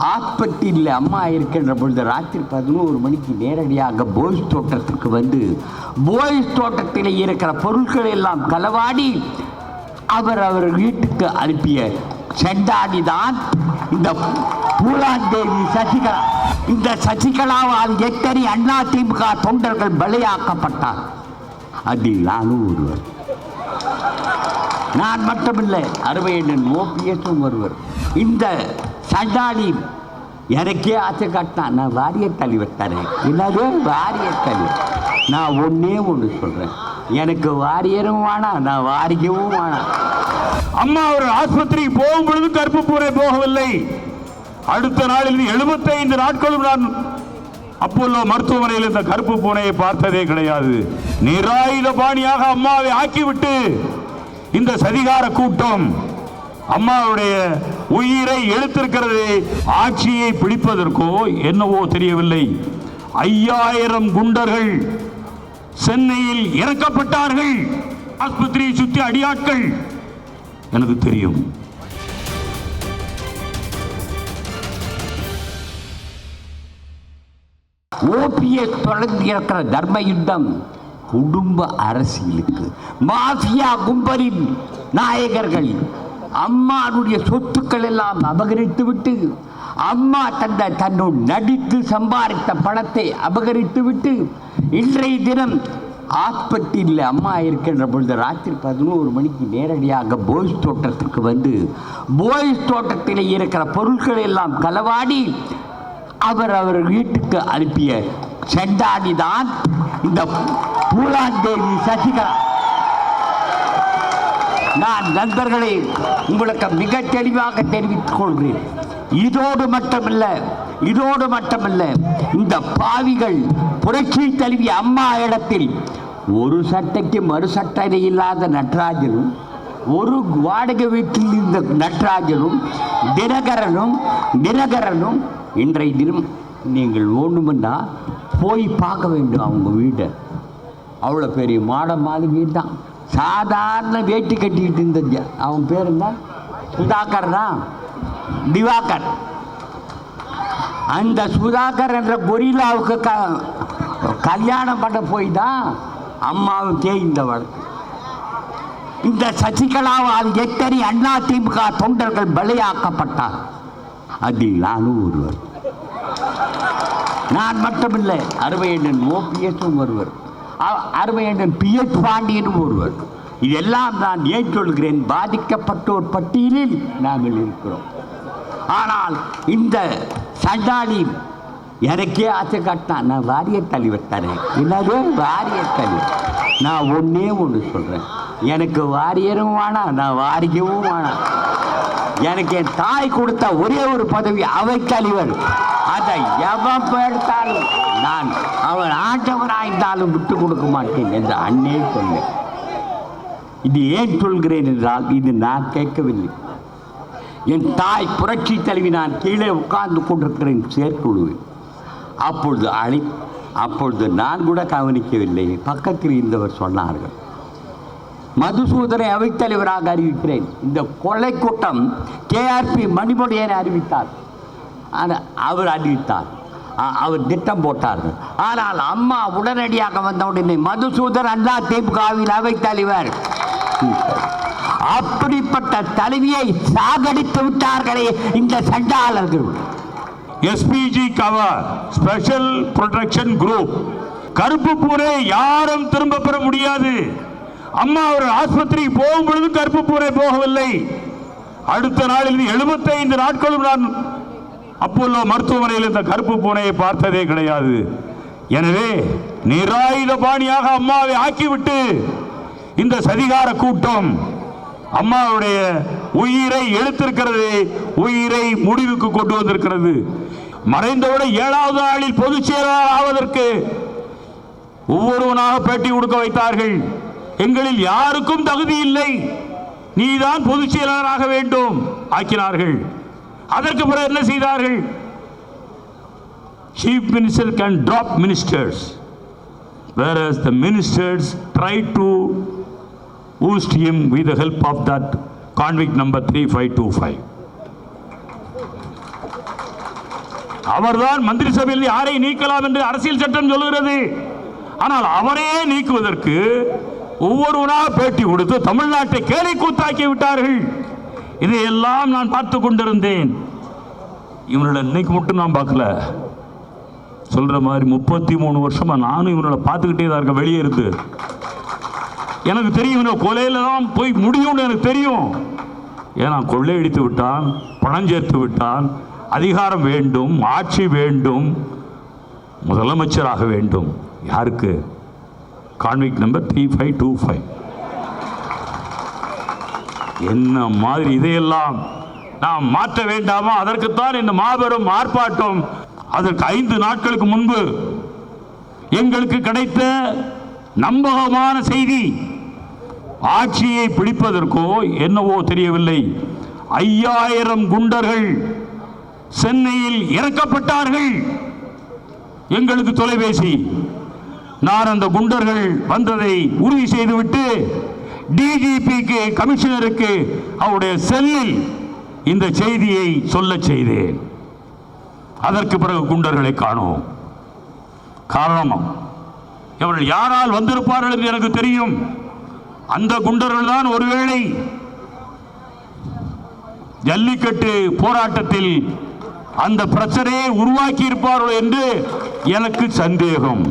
ஆஸ்பத்திரியில் அம்மா இருக்கின்ற பொழுது ராத்திரி 11 மணிக்கு நேரடியாக போய்ஸ் தோட்டத்துக்கு வந்து போய்ஸ் தோட்டத்தில் இருக்கிற பொருட்கள் எல்லாம் களவாடி அவர் வீட்டுக்கு அனுப்பிய செண்டாடி தான் இந்த பூலாந்தேவி சசிகலா. இந்த சசிகலாவால் எத்தனை அதிமுக தொண்டர்கள் பலியாக்கப்பட்டார். அதில் நானும் ஒருவர். நான் மட்டுமில்லை, அருமையண்ணன் ஓபிஎஸும் ஒருவர். இந்த சண்டாளி எனக்கே ஆசை காட்டினான், நான் வாரிய தலைவர் தரேன். என்னது வாரிய தலைவர்? நான் ஒன்றே சொல்கிறேன், எனக்கு வாரியரும் வேணாம், நான் வாரியவும் வேணாம். அம்மா ஒரு ஆஸ்பத்திரிக்கு போகும் பொழுது கருப்பு பூனை போகவில்லை. அடுத்த நாளில் 75 நாட்களும் நான் அப்போலோ மருத்துவமனையில் இந்த கருப்பு பூனையை பார்த்ததே கிடையாது. நிராயுத பாணியாக அம்மாவை ஆக்கிவிட்டு இந்த சதிகார கூட்டம் அம்மாவுடைய உயிரை எடுத்திருக்கிறது. ஆட்சியை பிடிப்பதற்கோ என்னவோ தெரியவில்லை. 5000 குண்டர்கள் சென்னையில் இறக்கப்பட்டார்கள். ஆஸ்பத்திரியை சுற்றி அடியாட்கள் எனக்கு தெரியும். ஓபிஎஸ் தொடர்ந்து இருக்கிற தர்ம யுத்தம் குடும்ப அரசியலுக்கு, மாஃபியா கும்பலின் நாயகர்கள் அம்மாவுடைய சொத்துக்கள் எல்லாம் அபகரித்து விட்டு, அம்மா தன்னோடு நடித்து சம்பாதித்த பணத்தை அபகரித்து விட்டு, இன்றைய தினம் ஆஸ்பத்திரியில் அம்மா இருக்கின்ற பொழுது ராத்திரி 11 மணிக்கு நேரடியாக போய்ஸ் தோட்டத்துக்கு வந்து போய்ஸ் தோட்டத்தில் இருக்கிற பொருட்கள் எல்லாம் களவாடி அவர் வீட்டுக்கு அனுப்பிய செண்டாடி தான் இந்த பூலாந்தேவி சசிகலா. நான் நண்பர்களை உங்களுக்கு மிக தெளிவாக தெரிவித்துக் கொள்கிறேன். இதோடு மட்டுமல்ல, இந்த பாவிகள் புரட்சி தலைவி அம்மா இடத்தில் ஒரு சட்டைக்கு மறு சட்டை இல்லாத நட்ராஜனும், ஒரு வாடகை வீட்டில் இருந்த நட்ராஜனும் தினகரனும் இன்றைய தினம் நீங்கள் ஓடுமென்னா போய் பார்க்க வேண்டும் அவங்க வீட்டை. அவ்வளோ பெரிய மாடமாதி வீடு தான். சாதாரண வேட்டி கட்டிக்கிட்டு இருந்த அவன் பேர் என்ன, சுதாகர்னா திவாகர். அந்த சுதாகர் என்ற கொரில்லாவுக்கு கல்யாணம் பண்ண போய் தான் அம்மாவுக்கே இந்த வழக்கு. இந்த சசிகலாவால் எத்தனை அதிமுக தொண்டர்கள் பலியாக்கப்பட்டார். அதில் நானும் ஒருவர். நான் மட்டுமில்லை, அருமையண்ணன் ஓபிஎஸும் ஒருவர், அருமையண்ணன் பிஎச் பாண்டியனும் ஒருவர். இதெல்லாம் நான் ஏன் சொல்கிறேன், பாதிக்கப்பட்டோர் பட்டியலில் நாங்கள் இருக்கிறோம். ஆனால் இந்த சண்டாளி எனக்கே ஆசை காட்டினான், நான் வாரிய தலைவர் தரேன். என்னது வாரிய தலைவர்? நான் ஒன்றே சொல்கிறேன், எனக்கு வாரியரும் வேணாம், நான் வாரியவும் வேணாம். எனக்கு என் தாய் கொடுத்த ஒரே ஒரு பதவி அவை தலைவர். அதை எவன் எடுத்தாலும் நான் அவன் ஆண்டவராயிருந்தாலும் விட்டு கொடுக்க மாட்டேன் என்று அண்ணே சொன்னேன். இது ஏன் சொல்கிறேன் என்றால், இது நான் கேட்கவில்லை. என் தாய் புரட்சி தலைவி நான் கீழே உட்கார்ந்து கொண்டிருக்கிறேன் செயற்குழுவில். அப்பொழுது நான் கூட கவனிக்கவில்லை. பக்கத்தில் இருந்தவர் சொன்னார்கள், மதுசூதனை அவைத்தலைவராக அறிவிக்கிறேன். இந்த கொலை கூட்டம் கேஆர்பி மணிமொழியனை அறிவித்தார். அவர் அவர் திட்டம் போட்டார்கள். ஆனால் அம்மா உடனடியாக வந்தவுடனே மதுசூதன் அதிமுகவின் அவைத்தலைவர். அப்படிப்பட்ட தலைவியை சாகடித்து விட்டார்களே இந்த சண்டாளர்கள். SPG cover special protection group. கருப்பு பூனை யாரும் திரும்ப பெற முடியாது. அம்மா ஒரு ஆஸ்பத்திரிக்கு போகும் பொழுது கருப்பு பூனை போகவில்லை. அடுத்த நாளில் 75 நாட்களும் நான் அப்போலோ மருத்துவமனையில் இந்த கருப்பு பூனையை பார்த்ததே கிடையாது. எனவே நிராயுத பாணியாக அம்மாவை ஆக்கிவிட்டு இந்த சதிகார கூட்டம் அம்மாவுடைய உயிரை எடுத்திருக்கிறது, உயிரை முடிவுக்கு கொண்டு வந்திருக்கிறது. மறைந்தவுடன் 7வது நாளில் பொதுச் செயலாளர் ஆவதற்கு ஒவ்வொருவனாக பேட்டி கொடுக்க வைத்தார்கள். எங்களில் யாருக்கும் தகுதி இல்லை, நீதான் பொதுச் செயலாளராக வேண்டும் ஆக்கினார்கள். அதற்கு பிறகு என்ன செய்தார்கள்? Chief Minister can drop ministers, whereas the ministers tried to oust him with the help of that convict number 3525. அவர்தான் மந்திரி சபையில் யாரை நீக்கலாம் என்று அரசியல் சட்டம் சொல்லுகிறது. ஆனால் அவரையே நீக்குவதற்கு ஒவ்வொருவராக பேட்டி கொடுத்து தமிழ்நாட்டை கேலி கூத்தாக்கி விட்டார்கள். இதையெல்லாம் நான் பார்த்து கொண்டிருந்தேன். இவர்களை இன்னைக்கு மட்டும் நான் பார்க்கல, சொல்ற மாதிரி 33 வருஷமா நானும் இவர்களை பார்த்துக்கிட்டே தான் இருக்க. வெளியே இருந்து எனக்கு தெரியும் கொலையில தான் போய் முடியும்னு எனக்கு தெரியும். ஏன்னா கொள்ளையடித்து விட்டான், பணம் சேர்த்து விட்டான், அதிகாரம் வேண்டும், ஆட்சி வேண்டும், முதலமைச்சராக வேண்டும். யாருக்கு? Convict number 3525. என்ன மாதிரி இதையெல்லாம் நாம் மாற்ற வேண்டாமா? அதற்குத்தான் இந்த மாபெரும் ஆர்ப்பாட்டம். அதற்கு 5 நாட்களுக்கு முன்பு எங்களுக்கு கிடைத்த நம்பகமான செய்தி, ஆட்சியை பிடிப்பதற்கோ என்னவோ தெரியவில்லை, 5000 குண்டர்கள் சென்னையில் இறக்கப்பட்டார்கள். எங்களுக்கு தொலைபேசி. நான் அந்த குண்டர்கள் வந்ததை உறுதி செய்துவிட்டு டிஜிபிக்கு, கமிஷனருக்கு அவருடைய செல்லில் இந்த செய்தியை சொல்ல செய்தேன். அதற்கு பிறகு குண்டர்களை காணோம். காரணம், இவர்கள் யாரால் வந்திருப்பார்கள் என்று எனக்கு தெரியும். அந்த குண்டர்கள் தான் ஒருவேளை ஜல்லிக்கட்டு போராட்டத்தில் அந்த பிரச்சனையை உருவாக்கி இருப்பார்கள் என்று எனக்கு சந்தேகம்.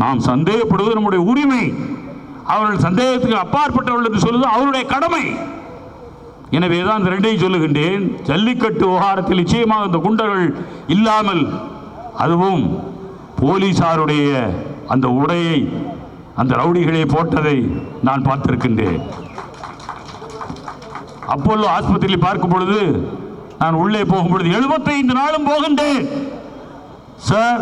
நாம் சந்தேகப்படுவது நம்முடைய உரிமை. அவர்கள் சந்தேகத்துக்கு அப்பாற்பட்டவர்கள் என்று சொல்வது அவருடைய கடமை. எனவேதான் இந்த ரெண்டையும் சொல்லுகின்றேன். ஜல்லிக்கட்டு விவகாரத்தில் நிச்சயமாக இந்த குண்டர்கள் இல்லாமல், அதுவும் போலீசாருடைய அந்த உடையை அந்த ரவுடிகளை போட்டதை நான் பார்த்திருக்கின்றேன். அப்போலோ ஆஸ்பத்திரியில் பார்க்கும் பொழுது நான் உள்ளே போகும் பொழுது 75 நாளும் போகின்றேன் சார்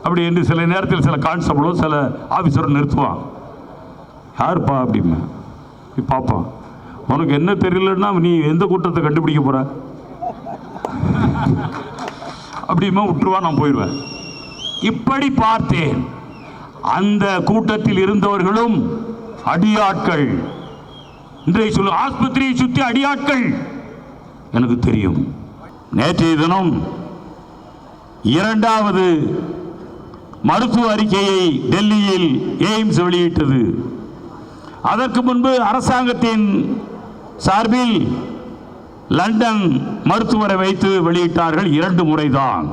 அப்படி என்று சில நேரத்தில் சில கான்ஸ்டபிளும் சில ஆபீசரும் நிறுத்துவான். யாருப்பா அப்படிமா பார்ப்பான். உனக்கு என்ன தெரியலன்னா நீ எந்த கூட்டத்தை கண்டுபிடிக்க போற அப்படிமா விட்டுருவா, நான் போயிடுவேன். இப்படி பார்த்தேன். அந்த கூட்டத்தில் இருந்தவர்களும் அடியாட்கள். இன்றைய சொல்ல ஆஸ்பத்திரியை சுற்றி அடியாட்கள் எனக்கு தெரியும். நேற்றைய தினம் 2வது மருத்துவ அறிக்கையை டெல்லியில் எய்ம்ஸ் வெளியிட்டது. அதற்கு முன்பு அரசாங்கத்தின் சார்பில் லண்டன் மருத்துவரை வைத்து வெளியிட்டார்கள். 2 முறைதான்.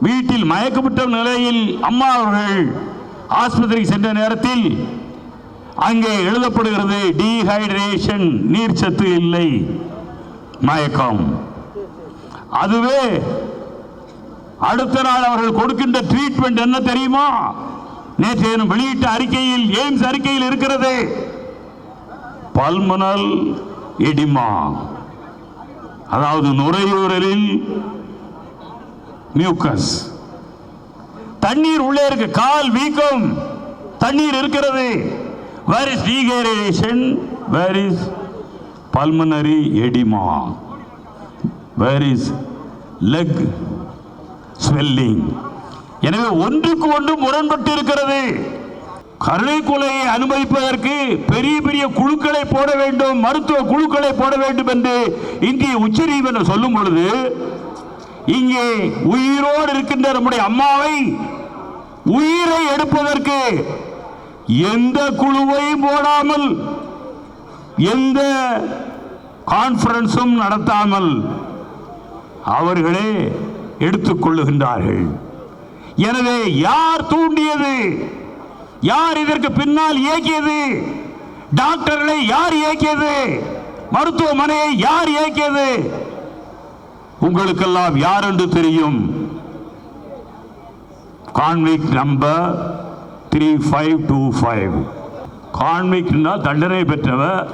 வீட்டில் மயக்கப்பட்ட நிலையில் அம்மா அவர்கள் ஆஸ்பத்திரிக்கு சென்ற நேரத்தில் அங்கே எழுதப்படுகிறது டீஹைட்ரேஷன், நீர்ச்சத்து இல்லை, மயக்கம். அதுவே அடுத்த நாள் அவர்கள் கொடுக்கின்ற ட்ரீட்மெண்ட் என்ன தெரியுமா? நேற்று வெளியிட்ட அறிக்கையில், எய்ம்ஸ் அறிக்கையில் இருக்கிறது, பல்மனல் எடிமா, அதாவது நுரையீரலில் மியூக்கஸ், தண்ணீர் உள்ளே இருக்கு, கால் வீக்கம், தண்ணீர் இருக்கிறது. Where is dehydration? Where is pulmonary edema? Where is leg swelling? எனவே ஒன்றுக்கு ஒன்று முரண்பட்டு இருக்கிறது. கருணை கொலையை அனுமதிப்பதற்கு பெரிய பெரிய குழுக்களை போட வேண்டும், மருத்துவ குழுக்களை போட வேண்டும் என்று இந்திய உச்சநீதிமன்றம் சொல்லும் பொழுது, இங்கே உயிரோடு இருக்கின்ற நம்முடைய அம்மாவை உயிரை எடுப்பதற்கு எந்த குழுவையும் போடாமல், எந்த கான்ஃபரன்ஸும் நடத்தாமல் அவர்களே எடுத்துக் கொள்ளுகின்றார்கள். எனவே யார் தூண்டியது? யார் இதற்கு பின்னால் இயக்கியது? டாக்டர்களை யார் இயக்கியது? மருத்துவமனையை யார் இயக்கியது? உங்களுக்கெல்லாம் யார் என்று தெரியும். Convict number 3525. கான்விக்ட் தண்டனை பெற்றவர்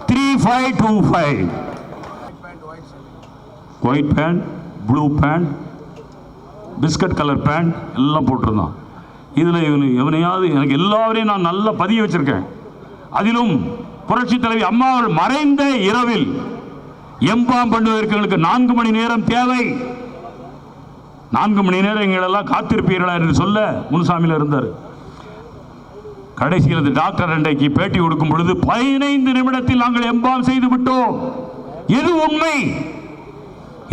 3525. White pant, blue pant, biscuit colour pant எல்லாம் போட்டிருந்தான். இதில் எவனையாவது எனக்கு எல்லாவரையும் நான் நல்லா பதிய வச்சிருக்கேன். அதிலும் புரட்சி தலைவி அம்மா அவர்கள் மறைந்த இரவில் எம்பாம் பண்ணுவதற்கு எங்களுக்கு 4 மணி நேரம் தேவை. 4 மணி நேரம் எங்களெல்லாம் காத்திருப்பீர்களா என்று சொல்ல முனுசாமியில் இருந்தார். கடைசியில் டாக்டர் அன்றைக்கு பேட்டி கொடுக்கும் பொழுது 15 நிமிடத்தில் நாங்கள் எம்பாம் செய்து விட்டோம். எது உண்மை?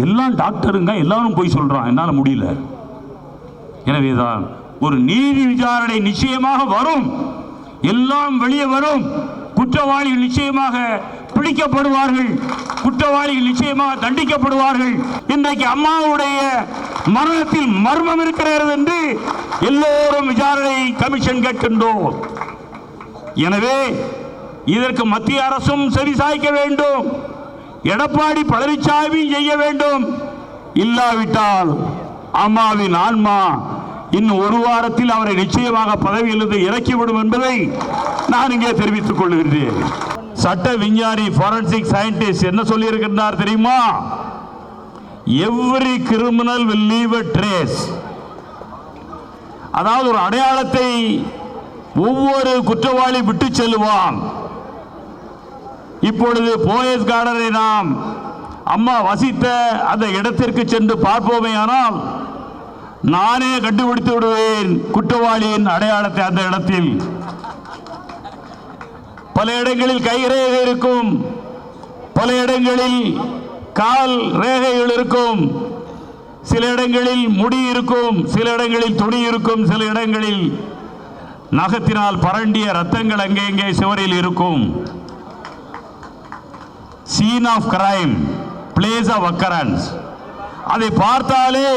எல்லாம் டாக்டருங்க, எல்லாரும் போய் சொல்றான், என்னால் முடியல. எனவேதான் ஒரு நீதி விசாரணை நிச்சயமாக வரும், எல்லாம் வெளியே வரும். குற்றவாளிகள் நிச்சயமாக பிடிக்கப்படுவார்கள், குற்றவாளிகள் நிச்சயமாக தண்டிக்கப்படுவார்கள். இன்றைக்கு அம்மாவுடைய மரணத்தில் மர்மம் இருக்கிறது என்று எல்லோரும் விசாரணை கமிஷன் கேட்கின்றோம். எனவே இதற்கு மத்திய அரசும் செவிசாய்க்க வேண்டும், எடப்பாடி பழனிசாமி செய்ய வேண்டும். இல்லாவிட்டால் அம்மாவின் ஆன்மா இன்னும் ஒரு வாரத்தில் அவரை நிச்சயமாக பதவியிலிருந்து இறக்கிவிடும் என்பதை நான் இங்கே தெரிவித்துக் கொள்கிறேன். சட்ட விஞ்ஞானி forensic scientist என்ன சொல்லி இருக்கின்றார் தெரியுமா? Every criminal will leave a trace. அதாவது ஒரு அடையாளத்தை ஒவ்வொரு குற்றவாளி விட்டு செல்வான். இப்பொழுது போயஸ் கார்டனை நாம் அம்மா வசித்த அந்த இடத்திற்கு சென்று பார்ப்போமே, ஆனால் நானே கண்டுபிடித்து விடுவேன் குற்றவாளியின் அடையாளத்தை. அந்த இடத்தில் பல இடங்களில் கை ரேகை இருக்கும், பல இடங்களில் கால் ரேகைகள் இருக்கும், சில இடங்களில் முடி இருக்கும், சில இடங்களில் துணி இருக்கும், சில இடங்களில் நகத்தினால் பரண்டிய ரத்தங்கள் அங்கே சுவரில் இருக்கும். Scene of crime, place of occurrence. அதை பார்த்தாலே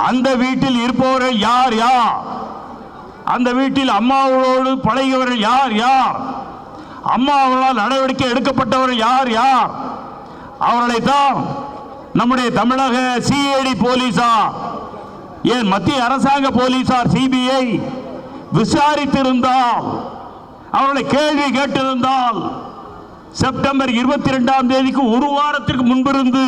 அந்த வீட்டில் இருப்பவர்கள் யார் யார், அந்த வீட்டில் அம்மாவோடு பழகியவர்கள் யார் யார், அம்மாவர்களால் நடவடிக்கை எடுக்கப்பட்டவர்கள் யார் யார், அவர்களைத்தான் நம்முடைய தமிழக சிஐடி போலீசார், ஏன் மத்திய அரசாங்க போலீசார் சிபிஐ விசாரித்திருந்தால், அவர்களை கேள்வி கேட்டிருந்தால், செப்டம்பர் 22ஆம் தேதிக்கு ஒரு வாரத்திற்கு முன்பிருந்து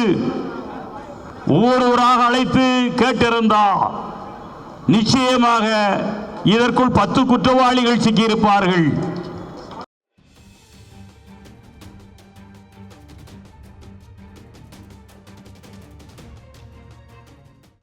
ஒவ்வொருவராக அழைத்து கேட்டிருந்தார், நிச்சயமாக இதற்குள் 10 குற்றவாளிகள் சிக்கியிருப்பார்கள்.